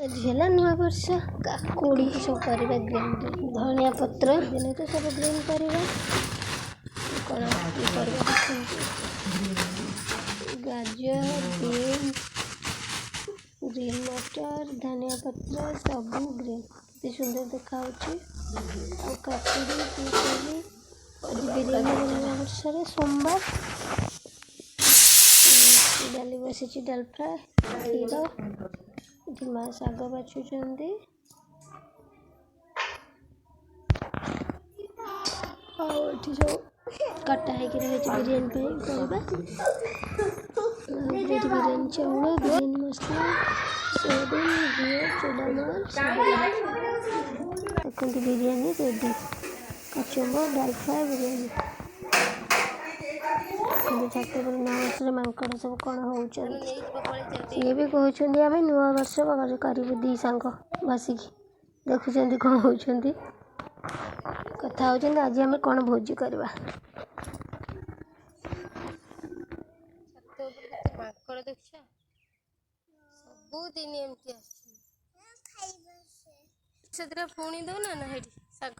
झेला नुआ वर्ष काकुड़ी सब करवा ग्रीन धनिया पत्र दिन तो सब ग्रीन करवा कौन गाजर ग्रीन मटर धनिया पत्र सब ग्रीन कितनी सुंदर देखा काकुड़ी फूलकोबी आज बिरयानी बनवा वर्ष सोमवार डाली बसी डाल फ्राए क्षीर माँ शाग बाछुंट सब कटा है बिरयानी करवा बिरयानी चाउल बिरयानी मसला सोयाबीन घी चूड़ा देखते बिरयानी रेडी कचुम्बर डाल फ्राए बिरयानी छात पर नूआ वर्ष मांकड़ सब कौन हो सी भी कहते आम नुआ वर्ष करूँ दी सांग बसिकी देखुं कौन हो कथा होती आज आम कौन भोजी करवा माकड़ देख सबुदिन एमती आस पुणी दौना ना साग